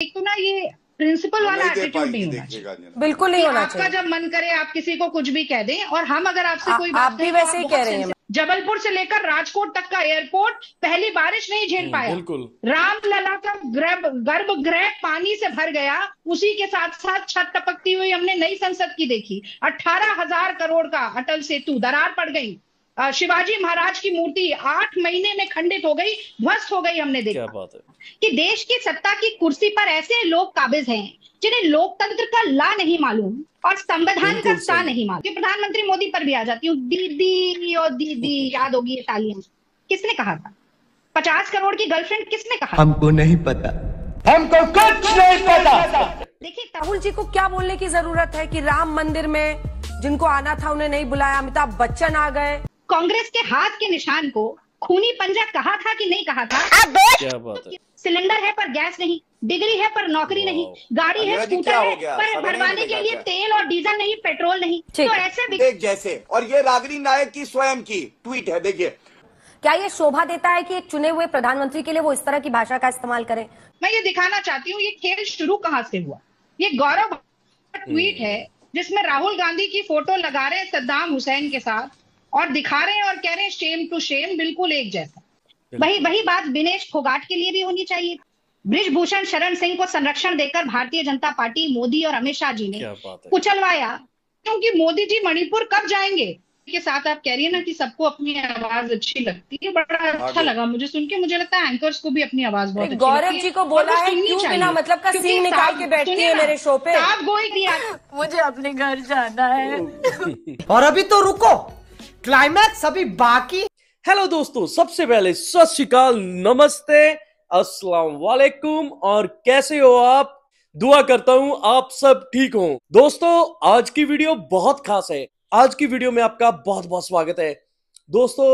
एक तो ना ये प्रिंसिपल वो वाला नहीं दे एटीट्यूड नहीं पाएंगी, होना देखिएगा चाहिए अंजना। बिल्कुल कि नहीं होना आपका चाहिए। जब मन करे आप किसी को कुछ भी कह दें, और हम अगर आपसे कोई आप बात भी कहें तो वैसे आप ही कह बहुत रही हैं। जबलपुर से लेकर राजकोट तक का एयरपोर्ट पहली बारिश नहीं झेल पाया। बिल्कुल। रामलला का गर्भगृह पानी से भर गया, उसी के साथ साथ छत टपकती हुई हमने नई संसद की देखी। 18,000 करोड़ का अटल सेतु, दरार पड़ गई। शिवाजी महाराज की मूर्ति 8 महीने में खंडित हो गई, ध्वस्त हो गई। हमने क्या देखा बात है कि देश की सत्ता की कुर्सी पर ऐसे लोग काबिज हैं जिन्हें लोकतंत्र का ला नहीं मालूम और संविधान का बिल्कुल सा सही। नहीं मालूम। कि प्रधानमंत्री मोदी पर भी आ जाती हूँ, दीदी और दीदी, याद होगी ये तालियां किसने कहा था? 50 करोड़ की गर्लफ्रेंड किसने कहा? हमको नहीं पता, हमको कुछ नहीं पता। देखिए राहुल जी को क्या बोलने की जरूरत है कि राम मंदिर में जिनको आना था उन्हें नहीं बुलाया, अमिताभ बच्चन आ गए। कांग्रेस के हाथ के निशान को खूनी पंजा कहा था कि नहीं कहा था? क्या बात है। सिलेंडर है पर गैस नहीं, डिग्री है पर नौकरी नहीं, गाड़ी है स्कूटर है पर भरवाने के लिए तेल और डीजल नहीं, पेट्रोल नहीं। तो ऐसे देख जैसे, और ये रागिनी नायक की स्वयं की ट्वीट है, देखिए। क्या ये शोभा देता है कि एक चुने हुए प्रधानमंत्री के लिए वो इस तरह की भाषा का इस्तेमाल करें? मैं ये दिखाना चाहती हूँ ये खेल शुरू कहां से हुआ। ये गौरव ट्वीट है जिसमें राहुल गांधी की फोटो लगा रहे हैं सद्दाम हुसैन के साथ और दिखा रहे हैं और कह रहे हैं शेम टू शेम, बिल्कुल एक जैसा। वही बात विनेश फोगाट के लिए भी होनी चाहिए। बृजभूषण शरण सिंह को संरक्षण देकर भारतीय जनता पार्टी, मोदी और अमित शाह जी ने कुचलवाया, क्योंकि मोदी जी मणिपुर कब जाएंगे के साथ आप कह रही है ना कि सबको अपनी आवाज अच्छी लगती है। बड़ा अच्छा लगा मुझे सुन के। मुझे लगता है एंकर्स को भी अपनी आवाज बहुत अच्छी लगती है। गौरव जी को बोला है क्यों बिना मतलब का सीन निकाल के बैठती है मेरे शो पे। आप गोई दिया, मुझे अपने घर जाना है। और अभी तो रुको, क्लाइमैक्स अभी बाकी। हेलो दोस्तों, सबसे पहले सत श्री अकाल, नमस्ते, अस्सलाम वालेकुम, और कैसे हो आप? दुआ करता हूं आप सब ठीक हो। दोस्तों आज की वीडियो बहुत खास है। आज की वीडियो में आपका बहुत बहुत स्वागत है। दोस्तों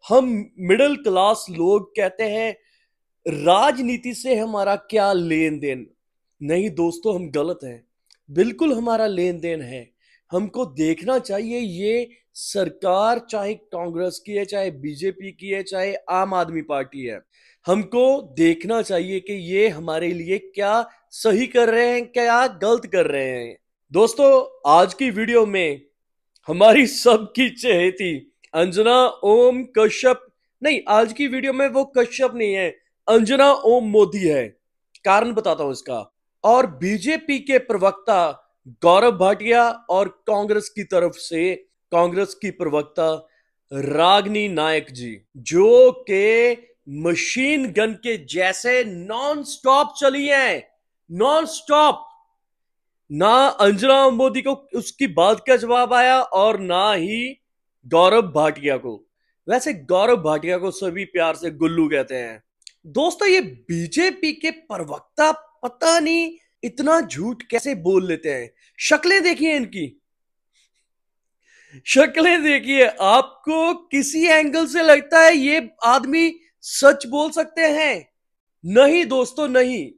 हम मिडिल क्लास लोग कहते हैं राजनीति से हमारा क्या लेन देन। नहीं दोस्तों, हम गलत हैं। बिल्कुल हमारा लेन देन है। हमको देखना चाहिए ये सरकार चाहे कांग्रेस की है, चाहे बीजेपी की है, चाहे आम आदमी पार्टी है, हमको देखना चाहिए कि ये हमारे लिए क्या सही कर रहे हैं, क्या गलत कर रहे हैं। दोस्तों आज की वीडियो में हमारी सबकी चहेती अंजना ओम कश्यप, नहीं आज की वीडियो में वो कश्यप नहीं है, अंजना ओम मोदी है। कारण बताता हूं इसका। और बीजेपी के प्रवक्ता गौरव भाटिया और कांग्रेस की तरफ से कांग्रेस की प्रवक्ता रागिनी नायक जी, जो के मशीन गन के जैसे नॉन स्टॉप चली हैं, नॉन स्टॉप। ना अंजना मोदी को उसकी बात का जवाब आया और ना ही गौरव भाटिया को। वैसे गौरव भाटिया को सभी प्यार से गुल्लू कहते हैं। दोस्तों ये बीजेपी के प्रवक्ता पता नहीं इतना झूठ कैसे बोल लेते हैं। शक्लें देखिए इनकी, शक्लें देखिए। आपको किसी एंगल से लगता है ये आदमी सच बोल सकते हैं? नहीं दोस्तों, नहीं,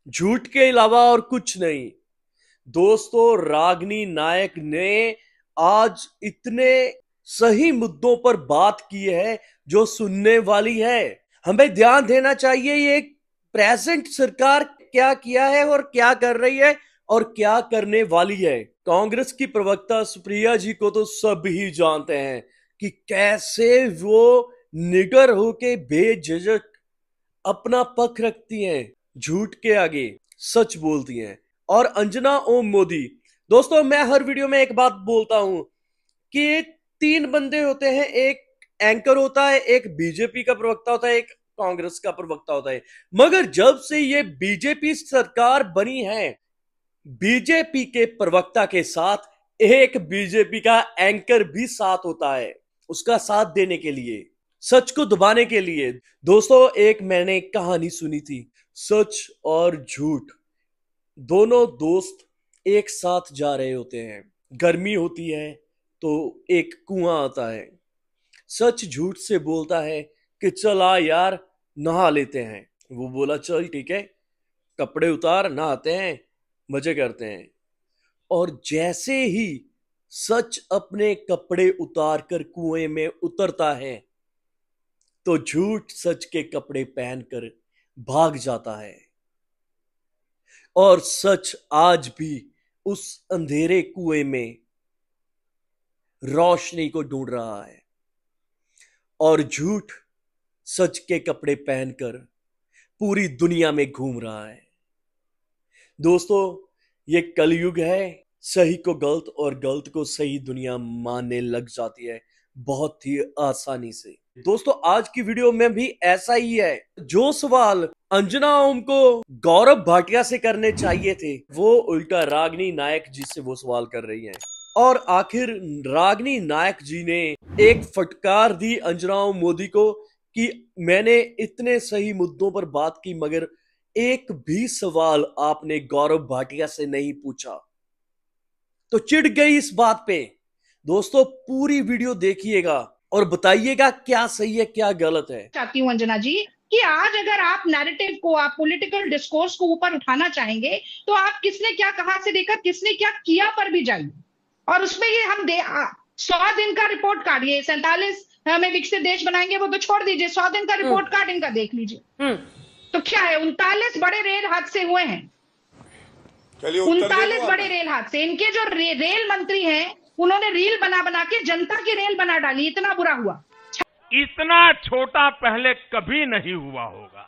झूठ के अलावा और कुछ नहीं। दोस्तों रागिनी नायक ने आज इतने सही मुद्दों पर बात की है जो सुनने वाली है। हमें ध्यान देना चाहिए ये प्रेजेंट सरकार क्या किया है और क्या कर रही है और क्या करने वाली है। कांग्रेस की प्रवक्ता सुप्रिया जी को तो सभी जानते हैं कि कैसे वो निडर होके बेझिझक अपना पक्ष रखती हैं, झूठ के आगे सच बोलती हैं। और अंजना ओम मोदी, दोस्तों मैं हर वीडियो में एक बात बोलता हूं कि 3 बंदे होते हैं, एक एंकर होता है, एक बीजेपी का प्रवक्ता होता है, एक कांग्रेस का प्रवक्ता होता है। मगर जब से ये बीजेपी सरकार बनी है, बीजेपी के प्रवक्ता के साथ एक बीजेपी का एंकर भी साथ होता है, उसका साथ देने के लिए, सच को दबाने के लिए। दोस्तों एक मैंने कहानी सुनी थी, सच और झूठ दोनों दोस्त एक साथ जा रहे होते हैं। गर्मी होती है तो एक कुआं आता है, सच झूठ से बोलता है कि चल आ यार नहा लेते हैं। वो बोला चल ठीक है, कपड़े उतार, नहाते हैं, मजे करते हैं। और जैसे ही सच अपने कपड़े उतार कर कुएं में उतरता है तो झूठ सच के कपड़े पहनकर भाग जाता है। और सच आज भी उस अंधेरे कुएं में रोशनी को ढूंढ रहा है और झूठ सच के कपड़े पहनकर पूरी दुनिया में घूम रहा है। दोस्तों, ये कलयुग है। सही को गलत और गलत को सही दुनिया मानने लग जाती है बहुत ही आसानी से। दोस्तों, आज की वीडियो में भी ऐसा ही है। जो सवाल अंजना ओम को गौरव भाटिया से करने चाहिए थे, वो उल्टा रागिनी नायक जी से वो सवाल कर रही हैं। और आखिर रागिनी नायक जी ने एक फटकार दी अंजना ओम मोदी को कि मैंने इतने सही मुद्दों पर बात की मगर एक भी सवाल आपने गौरव भाटिया से नहीं पूछा। तो चिढ़ गई इस बात पे। दोस्तों, पूरी वीडियो देखिएगा और बताइएगा क्या सही है क्या गलत है। चाहती हूँ अंजना जी कि आज अगर आप नैरेटिव को, आप पॉलिटिकल डिस्कोर्स को ऊपर उठाना चाहेंगे तो आप किसने क्या कहा से लेकर किसने क्या किया पर भी जाइए। और उसमें ये हम 100 दिन का रिपोर्ट कार्ड, ये 47 हमें विकसित देश बनाएंगे वो तो छोड़ दीजिए, 100 दिन का रिपोर्ट कार्ड इनका देख लीजिए। तो क्या है, 39 बड़े रेल हादसे हुए हैं। 39 बड़े रेल हादसे। इनके जो रेल मंत्री हैं उन्होंने रील बना बना के जनता की रेल बना डाली। इतना बुरा हुआ। इतना छोटा पहले कभी नहीं हुआ होगा।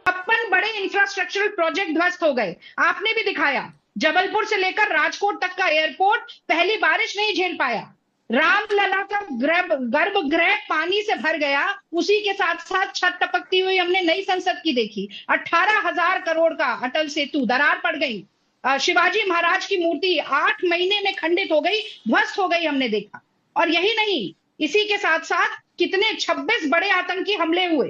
56 बड़े इंफ्रास्ट्रक्चरल प्रोजेक्ट ध्वस्त हो गए। आपने भी दिखाया, जबलपुर से लेकर राजकोट तक का एयरपोर्ट पहली बारिश नहीं झेल पाया। रामलला का गर्भगृह पानी से भर गया। उसी के साथ साथ छत टपकती हुई हमने नई संसद की देखी। 18,000 करोड़ का अटल सेतु, दरार पड़ गई। शिवाजी महाराज की मूर्ति 8 महीने में खंडित हो गई, ध्वस्त हो गई, हमने देखा। और यही नहीं, इसी के साथ साथ कितने 26 बड़े आतंकी हमले हुए,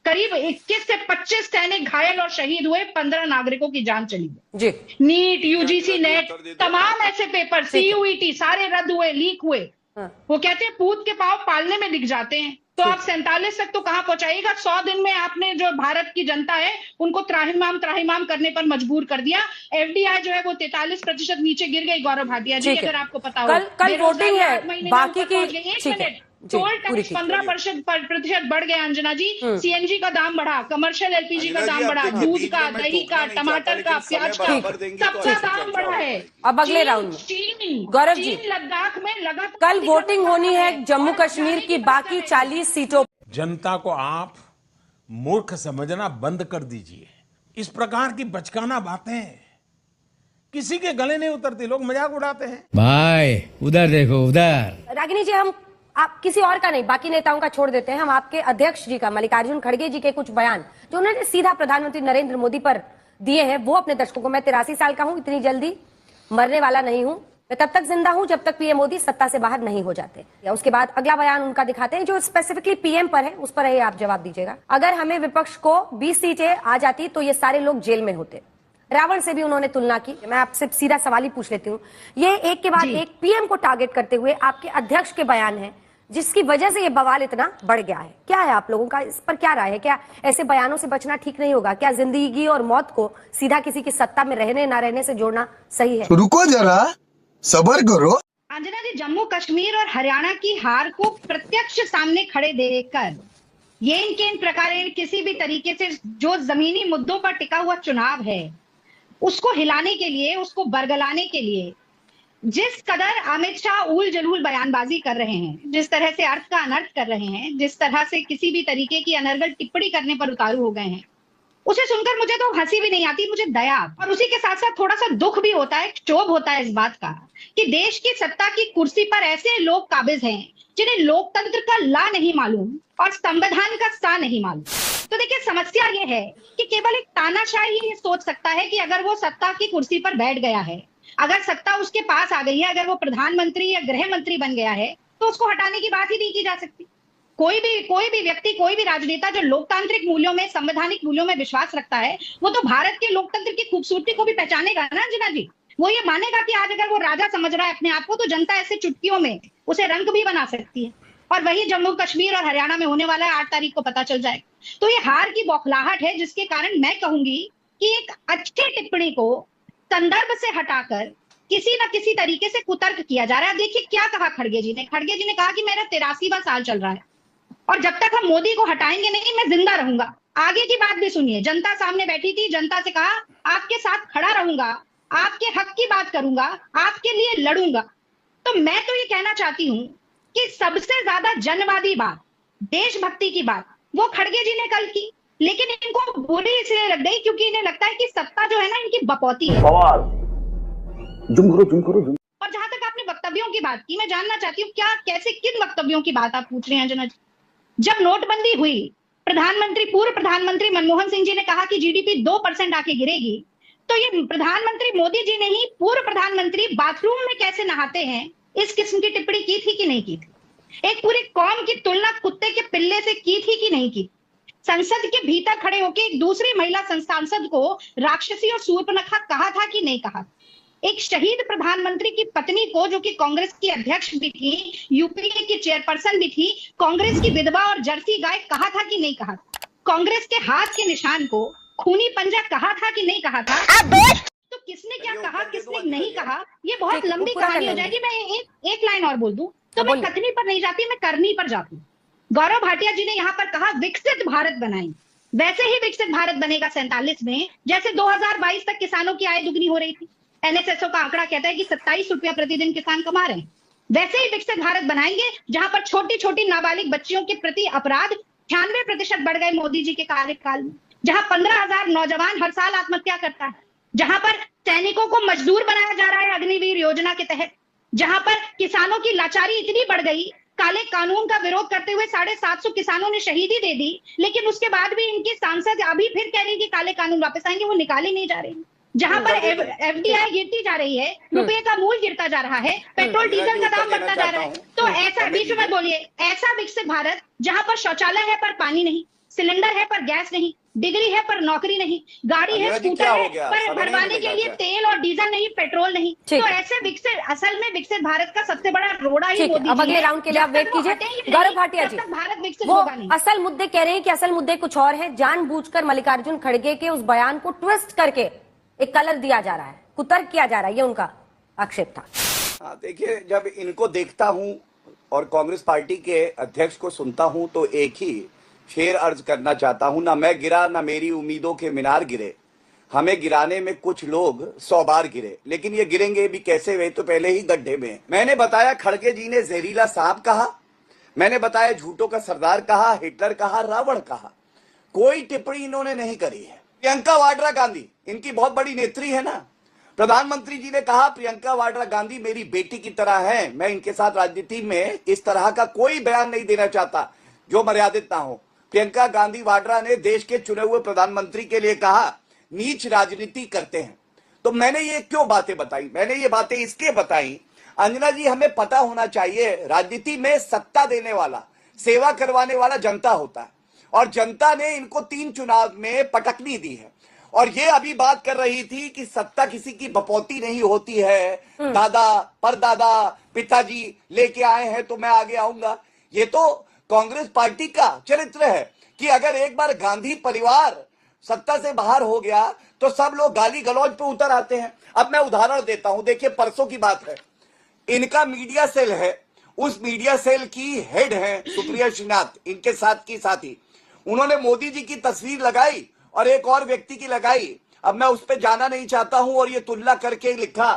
करीब 21 से 25 सैनिक घायल और शहीद हुए, 15 नागरिकों की जान चली गई। नीट, यूजीसी नेट, तमाम ऐसे पेपर, सीयूईटी सारे रद्द हुए, लीक हुए। वो कहते हैं पूत के पांव पालने में दिख जाते हैं। तो आप 47 तक तो कहां पहुंचाइएगा। 100 दिन में आपने जो भारत की जनता है उनको त्राहिमाम करने पर मजबूर कर दिया। एफडीआई जो है वो 43% नीचे गिर गई। गौरव भाटिया जी, अगर आपको पता हो, कल वोटिंग है, बाकी की टोल टैक्स 15% बढ़ गया। अंजना जी, सीएनजी का दाम बढ़ा, कमर्शियल एलपीजी का दाम बढ़ा, दूध का, दही का, टमाटर का, प्याज का, सबका दाम बढ़ा है। अब अगले राउंड में गौरव जी, लद्दाख में लगातार कल वोटिंग होनी है जम्मू कश्मीर की बाकी 40 सीटों। जनता को आप मूर्ख समझना बंद कर दीजिए। इस प्रकार की बचकाना बातें किसी के गले नहीं उतरती, लोग मजाक उड़ाते हैं। भाई उधर देखो, उधर। रागिनी जी, हम आप किसी और का नहीं, बाकी नेताओं का छोड़ देते हैं। हम आपके अध्यक्ष जी का, मल्लिकार्जुन खड़गे जी के कुछ बयान जो उन्होंने सीधा प्रधानमंत्री नरेंद्र मोदी पर दिए हैं, वो अपने दर्शकों को। मैं 83 साल का हूं, इतनी जल्दी मरने वाला नहीं हूं। मैं तब तक जिंदा हूं जब तक पीएम मोदी सत्ता से बाहर नहीं हो जाते। या उसके बाद अगला बयान उनका दिखाते हैं जो स्पेसिफिकली पीएम पर है, उस पर है आप जवाब दीजिएगा। अगर हमें विपक्ष को 20 सीटें आ जाती तो ये सारे लोग जेल में होते। रावण से भी उन्होंने तुलना की। मैं आपसे सीधा सवाल ही पूछ लेती हूँ, ये एक के बाद एक पीएम को टारगेट करते हुए आपके अध्यक्ष के बयान है जिसकी वजह से ये बवाल इतना बढ़ गया है। क्या है आप लोगों का इस पर क्या राय है? क्या ऐसे बयानों से बचना ठीक नहीं होगा? क्या जिंदगी और मौत को सीधा किसी की सत्ता में रहने ना रहने से जोड़ना सही है? रुको जरा, सब्र करो। अंजना जी, जम्मू कश्मीर और हरियाणा की हार को प्रत्यक्ष सामने खड़े देखकर ये इनके इन प्रकार किसी भी तरीके से जो जमीनी मुद्दों पर टिका हुआ चुनाव है उसको हिलाने के लिए, उसको बरगलाने के लिए जिस कदर अमित शाह उल जलूल बयानबाजी कर रहे हैं, जिस तरह से अर्थ का अनर्थ कर रहे हैं, जिस तरह से किसी भी तरीके की अनर्गल टिप्पणी करने पर उतारू हो गए हैं, उसे सुनकर मुझे तो हंसी भी नहीं आती, मुझे दया। और उसी के साथ साथ थोड़ा सा दुख भी होता है, क्षोभ होता है इस बात का कि देश की सत्ता की कुर्सी पर ऐसे लोग काबिज हैं जिन्हें लोकतंत्र का ला नहीं मालूम और संविधान का सा नहीं मालूम। तो देखिए, समस्या ये है कि केवल एक तानाशाह ही ये सोच सकता है कि अगर वो सत्ता की कुर्सी पर बैठ गया है, अगर सत्ता उसके पास आ गई है, अगर वो प्रधानमंत्री या गृह मंत्री बन गया है, तो उसको हटाने की बात ही नहीं की जा सकती। कोई भी व्यक्ति, कोई भी राजनेता जो लोकतांत्रिक मूल्यों में, संवैधानिक मूल्यों में विश्वास रखता है, वो तो भारत के लोकतंत्र की खूबसूरती को भी पहचानेगा ना अंजना जी। वो ये मानेगा कि आज अगर वो राजा समझ रहा है अपने आप को, तो जनता ऐसे चुटकियों में उसे रंग भी बना सकती है। और वही जम्मू कश्मीर और हरियाणा में होने वाला है, 8 तारीख को पता चल जाएगा। तो ये हार की बौखलाहट है जिसके कारण मैं कहूंगी कि एक अच्छी टिप्पणी को संदर्भ से हटाकर किसी न किसी तरीके से कुतर्क किया जा रहा है। देखिए क्या कहा खड़गे जी ने। खड़गे जी ने कहा कि मेरा 83वां साल चल रहा है और जब तक हम मोदी को हटाएंगे नहीं, मैं जिंदा रहूंगा। आगे की बात भी सुनिए। जनता सामने बैठी थी, जनता से कहा आपके साथ खड़ा रहूंगा, आपके हक की बात करूंगा, आपके लिए लड़ूंगा। तो मैं तो ये कहना चाहती हूँ कि सबसे ज्यादा जनवादी बात, देशभक्ति की बात वो खड़गे जी ने कल की, लेकिन इनको बुरी इसलिए लग गई क्योंकि इन्हें लगता है कि सत्ता जो है ना इनकी बपौती है। और जहां तक आपने वक्तव्यों की बात की, मैं जानना चाहती हूँ क्या कैसे किन वक्तव्यों की बात आप पूछ रहे हैं अंजना जी? जब नोटबंदी हुई, पूर्व प्रधानमंत्री मनमोहन सिंह जी ने कहा कि जीडीपी 2% आके गिरेगी, तो ये प्रधानमंत्री मोदी जी ने ही पूर्व प्रधानमंत्री बाथरूम में कैसे नहाते हैं इस किस्म की टिप्पणी की थी कि नहीं की थी? एक पूरी कौम की तुलना कुत्ते के पिल्ले से की थी कि नहीं की? संसद के भीतर खड़े होकर एक दूसरी महिला सांसद को राक्षसी और शूर्पणखा कहा था कि नहीं कहा? एक शहीद प्रधानमंत्री की पत्नी को, जो कि कांग्रेस की अध्यक्ष भी थी, यूपीए की चेयरपर्सन भी थी, कांग्रेस की विधवा और जर्सी गाय कहा था कि नहीं कहा? कांग्रेस के हाथ के निशान को खूनी पंजा कहा था कि नहीं कहा था? तो किसने क्या कहा, किसने नहीं कहा, ये बहुत लंबी कहानी हो जाएगी। मैं एक लाइन और बोल दूं तो मैं कथनी पर नहीं जाती, मैं करनी पर जाती हूँ। गौरव भाटिया जी ने यहाँ पर कहा विकसित भारत बनाएंगे। वैसे ही विकसित भारत बनेगा 47 में, जैसे 2022 तक किसानों की आय दुगनी हो रही थी। एनएसएसओ का आंकड़ा कहता है कि 27 रुपया प्रतिदिन किसान कमा रहे हैं। वैसे ही विकसित भारत बनाएंगे जहां पर छोटी छोटी नाबालिग बच्चियों के प्रति अपराध 98% बढ़ गए मोदी जी के कार्यकाल में, जहां 15,000 नौजवान हर साल आत्महत्या करता है, जहां पर सैनिकों को मजदूर बनाया जा रहा है अग्निवीर योजना के तहत, जहां पर किसानों की लाचारी इतनी बढ़ गई, काले कानून का विरोध करते हुए 750 किसानों ने शहीदी दे दी, लेकिन उसके बाद भी इनकी सांसद अभी फिर कह रही कि काले कानून वापस आएंगे, वो निकाले नहीं जा रहे हैं। जहां पर एफडीआई गिरती जा रही है, रुपये का मूल्य गिरता जा रहा है, पेट्रोल डीजल का दाम बढ़ता जा रहा है, तो ऐसा बीच में बोलिए, ऐसा विकसित भारत जहां पर शौचालय है पर पानी नहीं, सिलेंडर है पर गैस नहीं, डिग्री है पर नौकरी नहीं, गाड़ी है स्कूटर है पर भरवाने के लिए तेल और डीजल नहीं, पेट्रोल नहीं, तो ऐसे विकसित, असल में विकसित भारत का सबसे बड़ा रोड़ा ही मोदी जी है। अब अगले राउंड के लिए आप वेट कीजिए। गौरव भाटिया जी, भारत विकसित वो होगा नहीं। असल मुद्दे कह रहे हैं कि असल मुद्दे कुछ और है, जानबूझकर मल्लिकार्जुन खड़गे के उस बयान को ट्विस्ट करके एक कलर दिया जा रहा है, कुतर्क किया जा रहा है, ये उनका आक्षेप था। हाँ, देखिए, जब इनको देखता हूं और कांग्रेस पार्टी के अध्यक्ष को सुनता हूं तो एक ही शेर अर्ज करना चाहता हूं, ना मैं गिरा ना मेरी उम्मीदों के मीनार गिरे, हमें गिराने में कुछ लोग 100 बार गिरे, लेकिन ये गिरेंगे भी कैसे, वे तो पहले ही गड्ढे में। मैंने बताया खड़गे जी ने जहरीला सांप कहा, मैंने बताया झूठों का सरदार कहा, हिटलर कहा, रावण कहा, कोई टिप्पणी इन्होंने नहीं करी है। प्रियंका वाड्रा गांधी इनकी बहुत बड़ी नेत्री है ना, प्रधानमंत्री जी ने कहा प्रियंका वाड्रा गांधी मेरी बेटी की तरह है, मैं इनके साथ राजनीति में इस तरह का कोई बयान नहीं देना चाहता जो मर्यादित ना हो। प्रियंका गांधी वाड्रा ने देश के चुने हुए प्रधानमंत्री के लिए कहा नीच राजनीति करते हैं। तो मैंने ये क्यों बातें बताई? मैंने ये बातें इसलिए बताई, अंजना जी, हमें पता होना चाहिए राजनीति में सत्ता देने वाला, सेवा करवाने वाला जनता होता है, और जनता ने इनको 3 चुनाव में पटकनी दी है। और ये अभी बात कर रही थी कि सत्ता किसी की बपौती नहीं होती है, दादा परदादा पिताजी लेके आए हैं तो मैं आगे आऊंगा। ये तो कांग्रेस पार्टी का चरित्र है कि अगर एक बार गांधी परिवार सत्ता से बाहर हो गया तो सब लोग गाली गलौज पे उतर आते हैं। अब मैं उदाहरण देता हूं, देखिए परसों की बात है, इनका मीडिया सेल है, उस मीडिया सेल की हेड है सुप्रिया श्रीनाथ, इनके साथ की साथी, उन्होंने मोदी जी की तस्वीर लगाई और एक और व्यक्ति की लगाई। अब मैं उस पर जाना नहीं चाहता हूं, और ये तुलना करके लिखा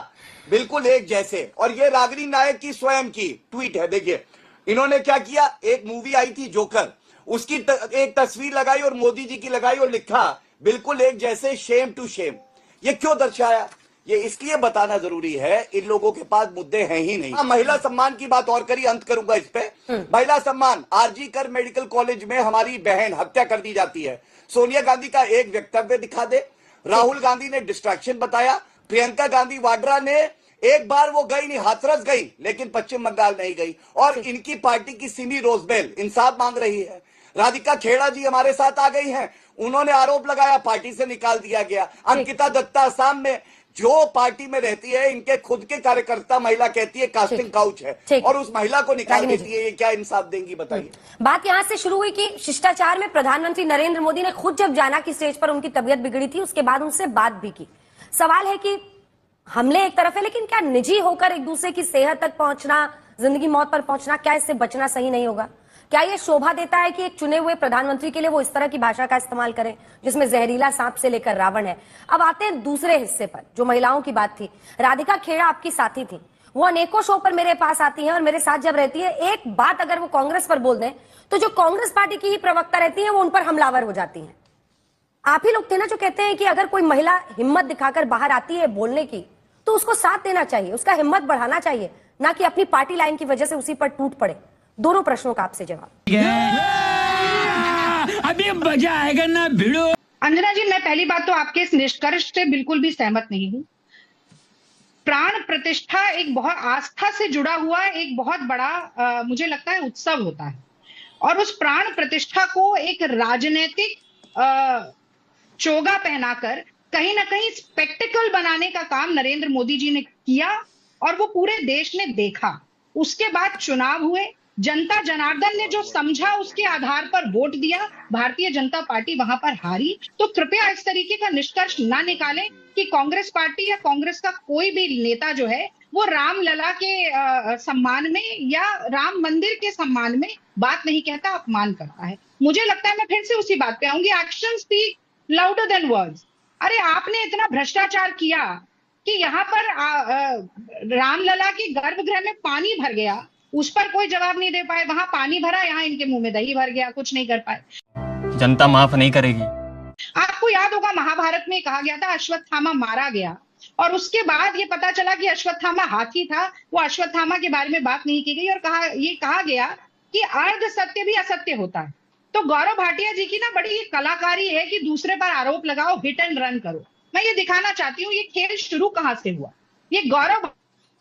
बिल्कुल एक जैसे, और ये रागिनी नायक की स्वयं की ट्वीट है। देखिए इन्होंने क्या किया, एक मूवी आई थी जोकर, उसकी एक तस्वीर लगाई और मोदी जी की लगाई और लिखा बिल्कुल एक जैसे, शेम टू शेम। ये क्यों दर्शाया? ये इसलिए बताना जरूरी है, इन लोगों के पास मुद्दे हैं ही नहीं। महिला सम्मान की बात और करी, अंत करूंगा इस पे। महिला सम्मान, आरजी कर मेडिकल कॉलेज में हमारी बहन हत्या कर दी जाती है, सोनिया गांधी का एक वक्तव्य दिखा दे, राहुल गांधी ने डिस्ट्रैक्शन बताया, प्रियंका गांधी वाड्रा ने एक बार वो गई नहीं, हाथरस गई, लेकिन पश्चिम बंगाल नहीं गई, और इनकी पार्टी की सिमी रोजबेल इंसाफ मांग रही है। राधिका खेड़ा जी हमारे साथ आ गई हैं, उन्होंने आरोप लगाया, पार्टी से निकाल दिया गया। अंकिता दत्ता असम में जो पार्टी में रहती है, इनके खुद के कार्यकर्ता महिला कहती है कास्टिंग काउच है, और उस महिला को निकाल देती है। ये क्या इंसाफ देंगी बताइए? बात यहां से शुरू हुई कि शिष्टाचार में प्रधानमंत्री नरेंद्र मोदी ने खुद जब जाना कि स्टेज पर उनकी तबीयत बिगड़ी थी, उसके बाद उनसे बात भी की। सवाल है कि हमले एक तरफ है, लेकिन क्या निजी होकर एक दूसरे की सेहत तक पहुंचना, जिंदगी मौत पर पहुंचना, क्या इससे बचना सही नहीं होगा? क्या ये शोभा देता है कि एक चुने हुए प्रधानमंत्री के लिए वो इस तरह की भाषा का इस्तेमाल करें जिसमें जहरीला सांप से लेकर रावण है? अब आते हैं दूसरे हिस्से पर, जो महिलाओं की बात थी। राधिका खेड़ा आपकी साथी थी, वो अनेकों शो पर मेरे पास आती हैं और मेरे साथ जब रहती है, एक बात अगर वो कांग्रेस पर बोल दें तो जो कांग्रेस पार्टी की ही प्रवक्ता रहती है वो उन पर हमलावर हो जाती हैं। आप ही लोग थे ना जो कहते हैं कि अगर कोई महिला हिम्मत दिखाकर बाहर आती है बोलने की तो उसको साथ देना चाहिए, उसका हिम्मत बढ़ाना चाहिए, ना कि अपनी पार्टी लाइन की वजह से उसी पर टूट पड़े। दोनों प्रश्नों का आपसे जवाब। अभी मजा आएगा ना भिड़ो। अंजना जी, मैं पहली बात तो आपके इस निष्कर्ष से बिल्कुल भी सहमत नहीं हूं। प्राण प्रतिष्ठा एक बहुत आस्था से जुड़ा हुआ एक बहुत बड़ा मुझे लगता है उत्सव होता है, और उस प्राण प्रतिष्ठा को एक राजनीतिक चोगा पहनाकर कहीं ना कहीं स्पेक्टिकल बनाने का काम नरेंद्र मोदी जी ने किया और वो पूरे देश ने देखा। उसके बाद चुनाव हुए, जनता जनार्दन ने जो समझा उसके आधार पर वोट दिया, भारतीय जनता पार्टी वहां पर हारी। तो कृपया इस तरीके का निष्कर्ष ना निकालें कि कांग्रेस पार्टी या कांग्रेस का कोई भी नेता जो है वो रामलला के सम्मान में या राम मंदिर के सम्मान में बात नहीं कहता, अपमान करता है। मुझे लगता है, मैं फिर से उसी बात पे आऊंगी, action speak louder than words. अरे आपने इतना भ्रष्टाचार किया कि यहाँ पर रामलला के गर्भगृह में पानी भर गया, उस पर कोई जवाब नहीं दे पाए। वहां पानी भरा, यहाँ इनके मुंह में दही भर गया, कुछ नहीं कर पाए। जनता माफ नहीं करेगी। आपको याद होगा महाभारत में कहा गया था अश्वत्थामा मारा गया, और उसके बाद ये पता चला कि अश्वत्थामा हाथी था। वो अश्वत्थामा के बारे में बात नहीं की गई और ये कहा गया कि अर्ध सत्य भी असत्य होता है। तो गौरव भाटिया जी की ना बड़ी कलाकारी है कि दूसरे पर आरोप लगाओ, हिट एंड रन करो। मैं ये दिखाना चाहती हूँ ये खेल शुरू कहां से हुआ। ये गौरव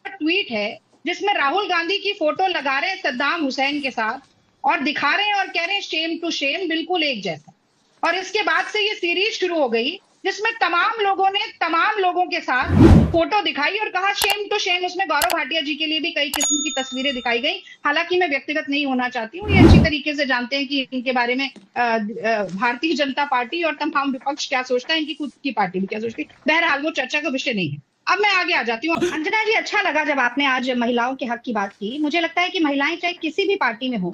ट्वीट है जिसमें राहुल गांधी की फोटो लगा रहे हैं सद्दाम हुसैन के साथ और दिखा रहे हैं और कह रहे हैं शेम टू शेम, बिल्कुल एक जैसा। और इसके बाद से ये सीरीज शुरू हो गई जिसमें तमाम लोगों ने तमाम लोगों के साथ फोटो दिखाई और कहा शेम टू शेम। उसमें गौरव भाटिया जी के लिए भी कई किस्म की तस्वीरें दिखाई गई। हालांकि मैं व्यक्तिगत नहीं होना चाहती हूँ, ये अच्छी तरीके से जानते हैं कि इनके बारे में भारतीय जनता पार्टी और तमाम विपक्ष क्या सोचता है, इनकी खुद की पार्टी भी क्या सोचती है। बहरहाल वो चर्चा का विषय नहीं है। अब मैं आगे आ जाती हूँ। अंजना जी, अच्छा लगा जब आपने आज महिलाओं के हक की बात की। मुझे लगता है कि महिलाएं चाहे किसी भी पार्टी में हो,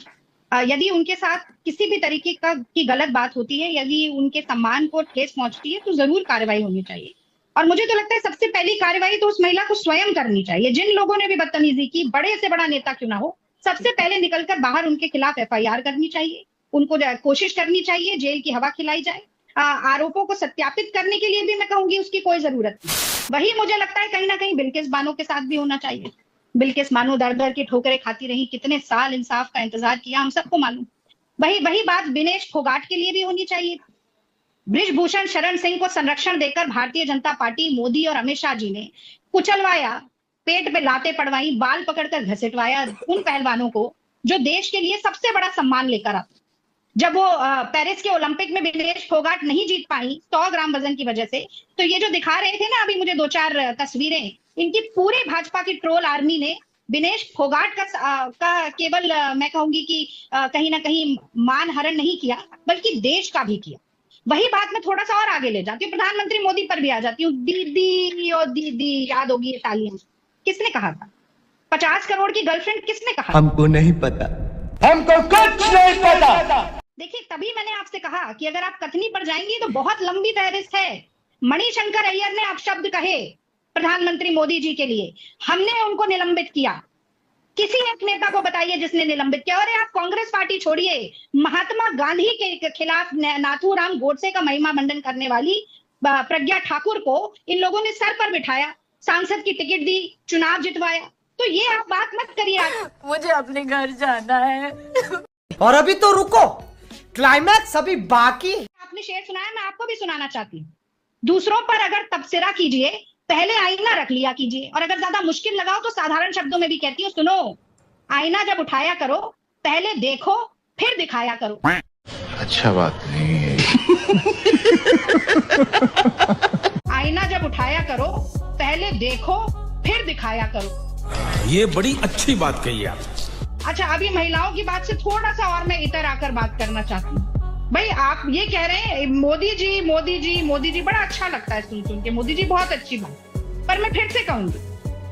यदि उनके साथ किसी भी तरीके की गलत बात होती है, यदि उनके सम्मान को ठेस पहुंचती है, तो जरूर कार्रवाई होनी चाहिए। और मुझे तो लगता है सबसे पहली कार्रवाई तो उस महिला को स्वयं करनी चाहिए। जिन लोगों ने भी बदतमीजी की, बड़े से बड़ा नेता क्यों ना हो, सबसे पहले निकलकर बाहर उनके खिलाफ FIR करनी चाहिए, उनको कोशिश करनी चाहिए जेल की हवा खिलाई जाए। आरोपों को सत्यापित करने के लिए भी मैं कहूंगी उसकी कोई जरूरत नहीं। वही मुझे लगता है कहीं ना कहीं बिल्किस बानो के साथ भी होना चाहिए। बिल्किस बानो दर दर की ठोकरें खाती रही, कितने साल इंसाफ का इंतजार किया, हम सबको मालूम। वही बात दिनेश फोगाट के लिए भी होनी चाहिए। बृजभूषण शरण सिंह को संरक्षण देकर भारतीय जनता पार्टी, मोदी और अमित शाह जी ने कुचलवाया, पेट पे लाते पड़वाई, बाल पकड़कर घसीटवाया उन पहलवानों को जो देश के लिए सबसे बड़ा सम्मान लेकर आते। जब वो पेरिस के ओलंपिक में विनेश फोगाट नहीं जीत पाई 100 ग्राम वजन की वजह से, तो ये जो दिखा रहे थे ना अभी मुझे 2-4 तस्वीरें, इनकी पूरी भाजपा की ट्रोल आर्मी ने विनेश फोगाट का केवल मैं कहूंगी कि कहीं ना कहीं मान हरण नहीं किया, बल्कि देश का भी किया। वही बात मैं थोड़ा सा और आगे ले जाती हूँ, प्रधानमंत्री मोदी पर भी आ जाती हूँ। दीदी और दीदी, याद होगी ये तालियां किसने कहा था? 50 करोड़ की गर्लफ्रेंड किसने कहा? हमको नहीं पता, हमको कुछ नहीं पता। देखिए, तभी मैंने आपसे कहा कि अगर आप कथनी पर जाएंगी तो बहुत लंबी फहरिस्त है। मणिशंकर अय्यर ने अपशब्द कहे प्रधानमंत्री मोदी जी के लिए, हमने उनको निलंबित किया। किसी एक नेता को बताइए जिसने निलंबित किया। अरे आप कांग्रेस पार्टी छोड़िए, महात्मा गांधी के खिलाफ नाथूराम गोडसे का महिमा मंडन करने वाली प्रज्ञा ठाकुर को इन लोगों ने सर पर बिठाया, सांसद की टिकट दी, चुनाव जितवाया। तो ये आप बात मत करिए। मुझे अपने घर जाना है। और अभी तो रुको, क्लाइमैक्स अभी बाकी। आपने शेर सुनाया, मैं आपको भी सुनाना चाहती हूँ। दूसरों पर अगर तबसरा कीजिए, पहले आईना रख लिया कीजिए, और अगर ज्यादा मुश्किल लगाओ तो साधारण शब्दों में भी कहती हूँ, सुनो, आईना जब उठाया करो पहले देखो फिर दिखाया करो। अच्छा बात नहीं है। आईना जब उठाया करो पहले देखो फिर दिखाया करो। ये बड़ी अच्छी बात कही आप। अच्छा, अभी महिलाओं की बात से थोड़ा सा और मैं इतर आकर बात करना चाहती हूँ। भाई आप ये कह रहे हैं मोदी जी मोदी जी मोदी जी, बड़ा अच्छा लगता है सुन के, मोदी जी बहुत अच्छी बात। पर मैं फिर से कहूंगी,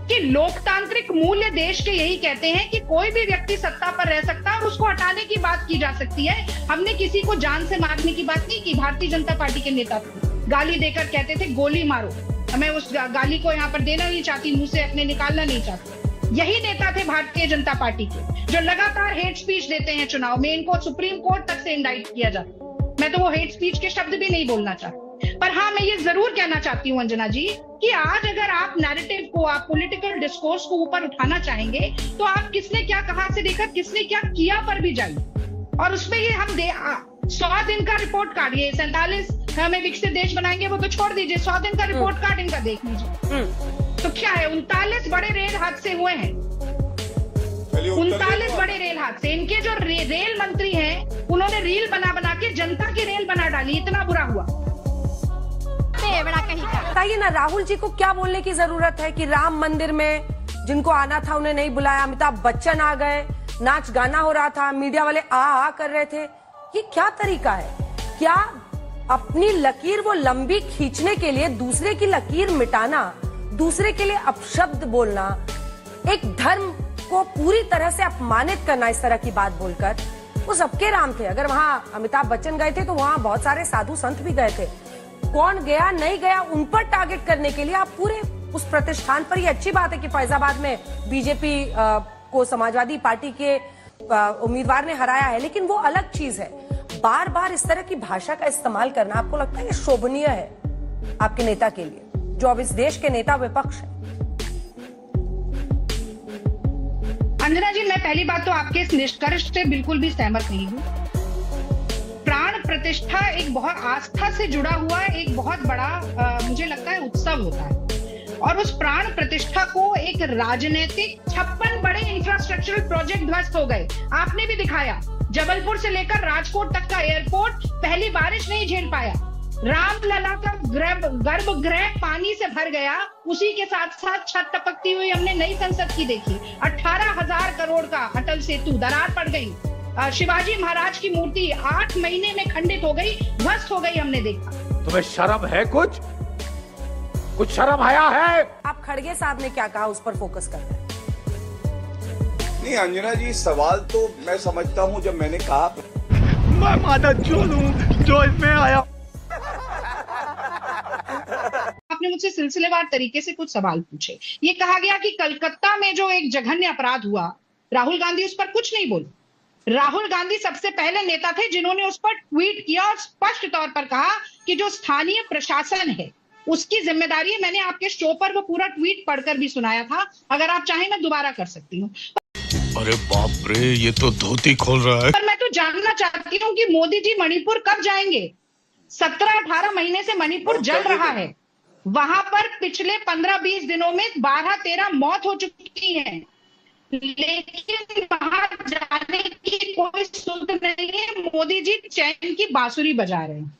कि लोकतांत्रिक मूल्य देश के यही कहते हैं कि कोई भी व्यक्ति सत्ता पर रह सकता है और उसको हटाने की बात की जा सकती है। हमने किसी को जान से मारने की बात नहीं की। भारतीय जनता पार्टी के नेता गाली देकर कहते थे गोली मारो, मैं उस गाली को यहाँ पर देना नहीं चाहती, मुंह से अपने निकालना नहीं चाहती। यही नेता थे भारतीय जनता पार्टी के जो लगातार हेट स्पीच देते हैं चुनाव में। इनको सुप्रीम कोर्ट तक से इंडाइट किया जाता है। मैं तो वो हेट स्पीच के शब्द भी नहीं बोलना चाहती। पर हाँ, मैं ये जरूर कहना चाहती हूँ अंजना जी कि आज अगर आप नैरेटिव को, आप पॉलिटिकल डिस्कोर्स को ऊपर उठाना चाहेंगे तो आप किसने क्या कहा से लेकर किसने क्या किया पर भी जाइए। और उसमें ये हम 100 दिन का रिपोर्ट कार्ड, ये 47 हमें विकसित देश बनाएंगे वो तो छोड़ दीजिए, 100 दिन का रिपोर्ट कार्ड इनका देख लीजिए। तो क्या है, 39 बड़े रेल हादसे हुए हैं, 39 बड़े रेल हादसे। इनके जो रेल मंत्री हैं उन्होंने रील बना बना के जनता की रेल बना डाली, इतना बुरा हुआ। बताइए ना, राहुल जी को क्या बोलने की जरूरत है कि राम मंदिर में जिनको आना था उन्हें नहीं बुलाया, अमिताभ बच्चन आ गए, नाच गाना हो रहा था, मीडिया वाले आ कर रहे थे। ये क्या तरीका है? क्या अपनी लकीर वो लंबी खींचने के लिए दूसरे की लकीर मिटाना, दूसरे के लिए अपशब्द बोलना, एक धर्म को पूरी तरह से अपमानित करना, इस तरह की बात बोलकर, वो सबके राम थे। अगर वहां अमिताभ बच्चन गए थे तो वहां बहुत सारे साधु संत भी गए थे। कौन गया नहीं गया उन पर टारगेट करने के लिए आप पूरे उस प्रतिष्ठान पर। ये अच्छी बात है कि फैजाबाद में बीजेपी को समाजवादी पार्टी के उम्मीदवार ने हराया है, लेकिन वो अलग चीज है। बार बार इस तरह की भाषा का इस्तेमाल करना आपको लगता है कि शोभनीय है आपके नेता के लिए, जो अब इस देश के नेता विपक्ष है? अंजना जी, मैं पहली बात तो आपके इस निष्कर्ष से बिल्कुल भी सहमत नहीं हूँ। प्राण प्रतिष्ठा एक बहुत आस्था से जुड़ा हुआ एक बहुत बड़ा मुझे लगता है उत्सव होता है, और उस प्राण प्रतिष्ठा को एक राजनीतिक 56 बड़े इंफ्रास्ट्रक्चरल प्रोजेक्ट ध्वस्त हो गए। आपने भी दिखाया, जबलपुर से लेकर राजकोट तक का एयरपोर्ट पहली बारिश नहीं झेल पाया। रामलला का गर्भगृह पानी से भर गया, उसी के साथ साथ छत टपकती हुई हमने नई संसद की देखी। 18,000 करोड़ का अटल सेतु, दरार पड़ गई। शिवाजी महाराज की मूर्ति 8 महीने में खंडित हो गई, ध्वस्त हो गई, हमने देखा। तुम्हें शर्म है? कुछ शर्म आया है? आप खड़गे साहब ने क्या कहा उस पर फोकस कर रहे हैं? नहीं अंजना जी, सवाल तो मैं समझता हूं, जब मैंने कहा मैं माता चोर हूं जो इसमें आया। आपने मुझसे सिलसिलेवार तरीके से कुछ सवाल पूछे। ये कहा गया कि कलकत्ता में जो एक जघन्य अपराध हुआ, राहुल गांधी उस पर कुछ नहीं बोले। राहुल गांधी सबसे पहले नेता थे जिन्होंने उस पर ट्वीट किया और स्पष्ट तौर पर कहा कि जो स्थानीय प्रशासन है उसकी जिम्मेदारी है। मैंने आपके शो पर वो पूरा ट्वीट पढ़कर भी सुनाया था, अगर आप चाहें मैं दोबारा कर सकती हूँ। अरे बाप रे, ये तो धोती खोल रहा है। पर मैं तो जानना चाहती हूँ कि मोदी जी मणिपुर कब जाएंगे? 17-18 महीने से मणिपुर जल रहा है। वहां पर पिछले 15-20 दिनों में 12-13 मौत हो चुकी है, लेकिन वहां जाने की कोई सुध नहीं है। मोदी जी चैन की बांसुरी बजा रहे हैं।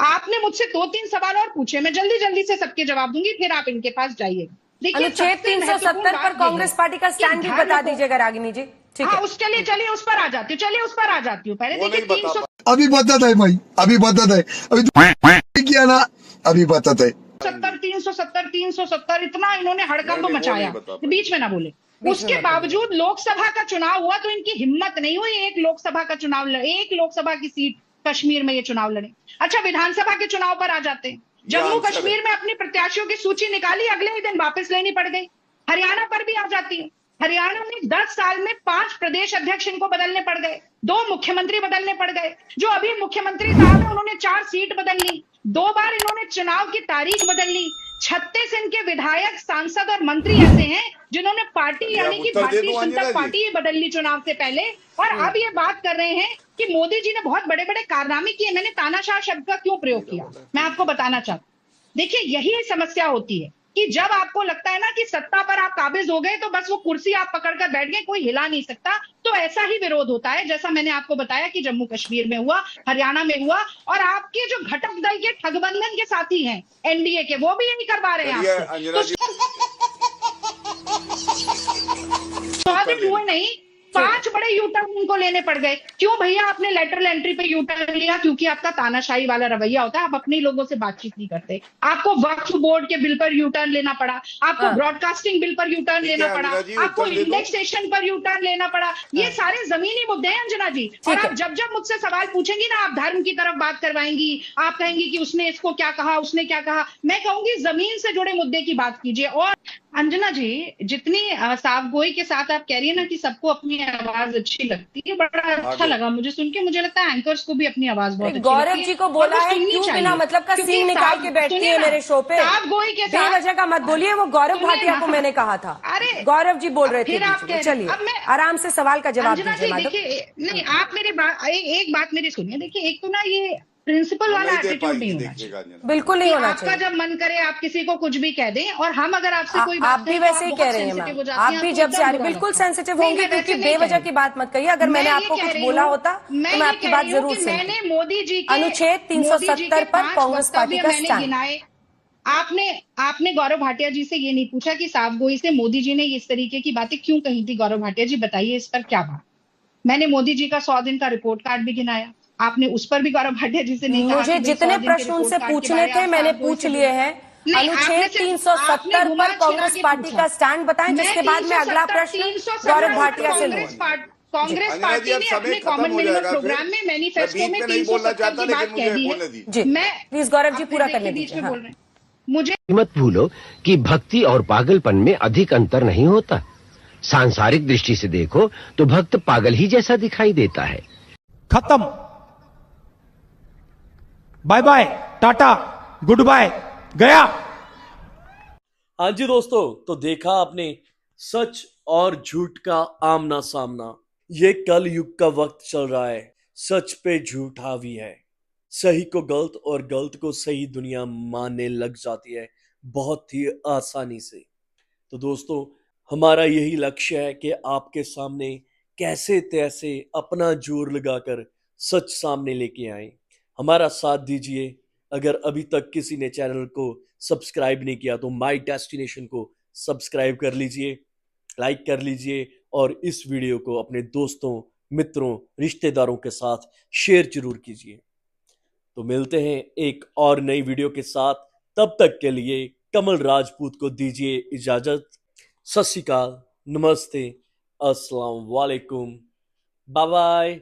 आपने मुझसे 2-3 सवाल और पूछे, मैं जल्दी जल्दी से सबके जवाब दूंगी, फिर आप इनके पास जाइएगा। देखिए, अनुच्छेद 370 पर कांग्रेस पार्टी का स्टैंड भी बता दीजिएगा रागिनी जी। ठीक है, उसके लिए चलिए उस पर आ जाती हूँ, चलिए उस पर आ जाती हूँ। पहले देखिए 300 अभी बताता है भाई, अभी बताता है, अभी किया ना, अभी बताता है। 370 इतना इन्होंने हड़कंप मचाया, बीच में ना बोले। उसके बावजूद लोकसभा का चुनाव हुआ तो इनकी हिम्मत नहीं हुई एक लोकसभा की सीट कश्मीर में ये चुनाव लड़े। अच्छा, विधानसभा के चुनाव पर आ जाते हैं। जम्मू कश्मीर में अपनी प्रत्याशियों की सूची निकाली, अगले ही दिन वापस लेनी पड़ गई। हरियाणा पर भी आ जाती है। हरियाणा में 10 साल में 5 प्रदेश अध्यक्ष इनको बदलने पड़ गए, 2 मुख्यमंत्री बदलने पड़ गए। जो अभी मुख्यमंत्री साहब है उन्होंने 4 सीट बदल ली, 2 बार इन्होंने चुनाव की तारीख बदल ली। 36 इनके विधायक, सांसद और मंत्री ऐसे हैं जिन्होंने पार्टी यानी कि भारतीय जनता पार्टी ही बदल ली चुनाव से पहले, और अब ये बात कर रहे हैं कि मोदी जी ने बहुत बड़े बड़े कारनामे किए। मैंने तानाशाह शब्द का क्यों प्रयोग किया, मैं आपको बताना चाहता हूँ। देखिए, यही समस्या होती है कि जब आपको लगता है ना कि सत्ता पर आप काबिज हो गए तो बस वो कुर्सी आप पकड़कर बैठ गए, कोई हिला नहीं सकता, तो ऐसा ही विरोध होता है जैसा मैंने आपको बताया कि जम्मू कश्मीर में हुआ, हरियाणा में हुआ। और आपके जो घटक दल के ठगबंधन के साथी हैं एनडीए के, वो भी यही करवा रहे हैं आपसे। तो 100 दिन हुए नहीं, 5 बड़े यूटर्न उनको लेने पड़ गए। क्यों भैया आपने लेटरल एंट्री पे यूटर्न लिया? क्योंकि आपका तानाशाही वाला रवैया होता है, आप अपने लोगों से बातचीत नहीं करते। आपको वक्फ बोर्ड के बिल पर यूटर्न लेना पड़ा, आपको ब्रॉडकास्टिंग बिल पर यूटर्न लेना पड़ा, आपको इंडेक्सेशन पर यूटर्न लेना पड़ा। ये सारे जमीनी मुद्दे हैं अंजना जी। और आप जब जब मुझसे सवाल पूछेंगी ना, आप धर्म की तरफ बात करवाएंगी, आप कहेंगी कि उसने इसको क्या कहा, उसने क्या कहा। मैं कहूंगी जमीन से जुड़े मुद्दे की बात कीजिए। और अंजना जी, जितनी साफगोई के साथ आप कह रही है ना कि सबको अपनी आवाज अच्छी लगती है, बड़ा अच्छा लगा मुझे सुन के। मुझे लगता है एंकर्स को भी अपनी आवाज बहुत अच्छी लगती है। गौरव जी को बोला है क्यों बिना मतलब का सीन निकाल के बैठती है मेरे शो पे? साफगोई के साथ बेवजह का मत बोलिए, वो गौरव भाटिया को मैंने कहा था। अरे गौरव जी बोल रहे थे, चलिए आराम से सवाल का जवाब दीजिए मैडम। नहीं, आप मेरे एक बात मेरी सुनिए। देखिए, एक तो ना ये प्रिंसिपल वाला एटीट्यूड नहीं होना चाहिए, बिल्कुल नहीं होना चाहिए। आपका जब मन करे आप किसी को कुछ भी कह दें, और हम अगर आपसे कोई बात आप भी वैसे ही कह रहे हैं मैम, आप भी जब से आ रही बिल्कुल सेंसिटिव होंगे, क्योंकि बेवजह की बात मत कहिए। अगर मैंने आपको कुछ बोला होता तो मैं आपकी बात जरूर सुनती। मैंने मोदी जी के अनुच्छेद 370 पर कांग्रेस पार्टी का स्टैंड। आपने गौरव भाटिया जी से ये नहीं पूछा कि साफगोई से मोदी जी ने इस तरीके की बातें क्यों कही थी? गौरव भाटिया जी बताइए इस पर क्या बात? मैंने मोदी जी का 100 दिन का रिपोर्ट कार्ड भी गिनाया, आपने उस पर भी गौरव भाटिया जी से नहीं कहा। मुझे जितने प्रश्न उनसे पूछने थे मैंने पूछ लिए हैं। अनुच्छेद 370 पर कांग्रेस पार्टी का स्टैंड बताएं, जिसके बाद में अगला प्रश्न गौरव भाटिया से लूं। कांग्रेस पार्टी ने अपने कॉमन मिनिमम प्रोग्राम में मैनिफेस्टो में 370 की बात कह दी है। जी मैं प्लीज गौरव जी पूरा करने दीजिए। बोल रहे मुझे मत भूलो कि भक्ति और पागलपन में अधिक अंतर नहीं होता। सांसारिक दृष्टि से देखो तो भक्त पागल ही जैसा दिखाई देता है। खत्म, bye bye, tata, goodbye, गया। हाँ जी दोस्तों, तो देखा आपने सच और झूठ का आमना सामना। ये कल युग का वक्त चल रहा है, सच पे झूठ हावी है, सही को गलत और गलत को सही दुनिया मानने लग जाती है बहुत ही आसानी से। तो दोस्तों, हमारा यही लक्ष्य है कि आपके सामने कैसे तैसे अपना जोर लगाकर सच सामने लेके आए। हमारा साथ दीजिए। अगर अभी तक किसी ने चैनल को सब्सक्राइब नहीं किया तो माय डेस्टिनेशन को सब्सक्राइब कर लीजिए, लाइक कर लीजिए और इस वीडियो को अपने दोस्तों, मित्रों, रिश्तेदारों के साथ शेयर जरूर कीजिए। तो मिलते हैं एक और नई वीडियो के साथ। तब तक के लिए कमल राजपूत को दीजिए इजाजत। सत श्री अकाल, नमस्ते, अस्सलाम वालेकुम, बाय बाय।